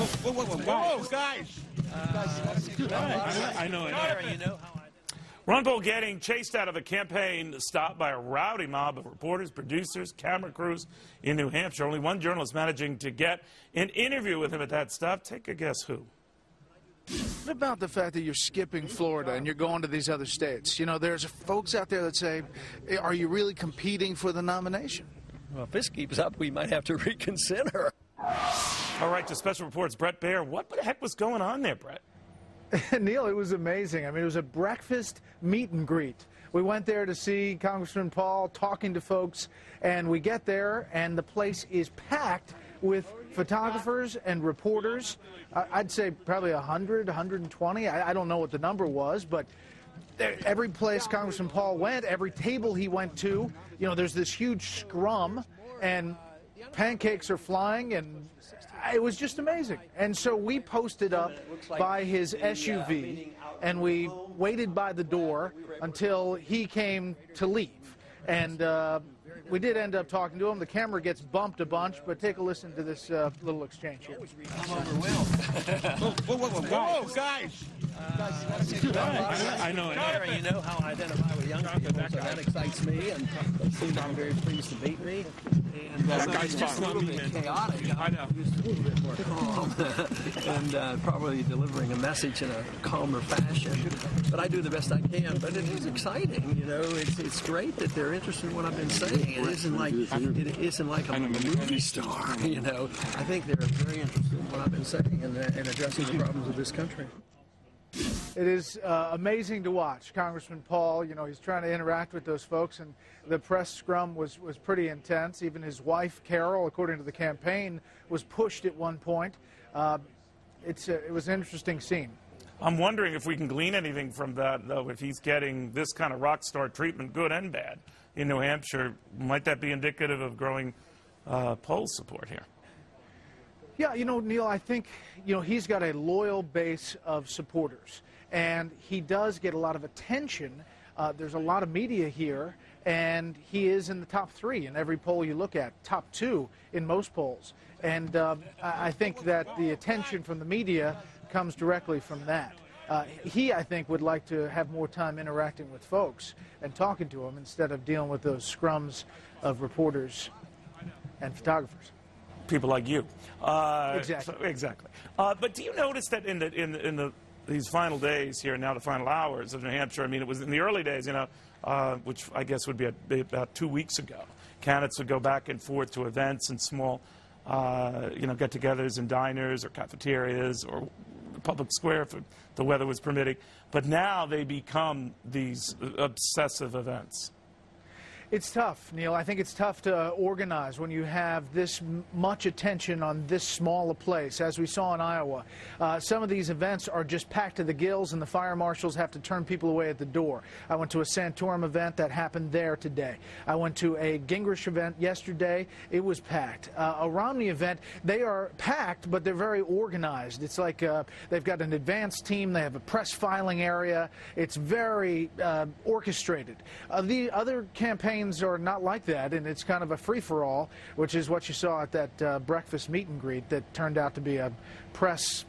Whoa, guys! I know. Ron Paul getting chased out of a campaign stop by a rowdy mob of reporters, producers, camera crews in New Hampshire. Only one journalist managing to get an interview with him at that stop. Take a guess who. What about the fact that you're skipping Florida and you're going to these other states? You know, there's folks out there that say, are you really competing for the nomination? Well, if this keeps up, we might have to reconsider. All right, to Special Reports' Brett Baer. What the heck was going on there, Brett? Neil, it was amazing. I mean, it was a breakfast meet and greet. We went there to see Congressman Paul talking to folks, and we get there, and the place is packed with photographers and reporters. I'd say probably 100, 120. I don't know what the number was, but every place Congressman Paul went, every table he went to, you know, there's this huge scrum, and pancakes are flying, and it was just amazing. And so we posted up by his SUV, and we waited by the door until he came to leave. And we did end up talking to him. The camera gets bumped a bunch, but take a listen to this little exchange here. Whoa, guys! I know. You know how I identify with young people, so that excites me, and they seem to be very pleased to meet me. And That guy's just a little bit chaotic. I know. Just a little bit more calm, and probably delivering a message in a calmer fashion. But I do the best I can. But it is exciting, you know. It's great that they're interested in what I've been saying. It isn't like I'm a movie star, you know. I think they're very interested in what I've been saying and addressing the problems of this country. It is amazing to watch. Congressman Paul, you know, he's trying to interact with those folks, and the press scrum was pretty intense. Even his wife, Carol, according to the campaign, was pushed at one point. It was an interesting scene. I'm wondering if we can glean anything from that, though, if he's getting this kind of rock star treatment, good and bad, in New Hampshire. Might that be indicative of growing poll support here? Yeah, you know, Neil, I think, you know, he's got a loyal base of supporters, and he does get a lot of attention. There's a lot of media here, and he is in the top 3 in every poll you look at, top 2 in most polls. And I think that the attention from the media comes directly from that. He, I think, would like to have more time interacting with folks and talking to them instead of dealing with those scrums of reporters and photographers. People like you. Exactly. Exactly. But do you notice that in these final days here, now the final hours of New Hampshire, I mean, it was in the early days, you know, which I guess would be about 2 weeks ago, candidates would go back and forth to events and small, you know, get-togethers in diners or cafeterias or public square if the weather was permitting. But now they become these obsessive events. It's tough, Neil. I think it's tough to organize when you have this much attention on this small a place, as we saw in Iowa. Some of these events are just packed to the gills, and the fire marshals have to turn people away at the door. I went to a Santorum event that happened there today. I went to a Gingrich event yesterday. It was packed. A Romney event, they are packed, but they're very organized. It's like they've got an advance team. They have a press filing area. It's very orchestrated. The other campaigns are not like that, and it's kind of a free-for-all, which is what you saw at that breakfast meet and greet that turned out to be a press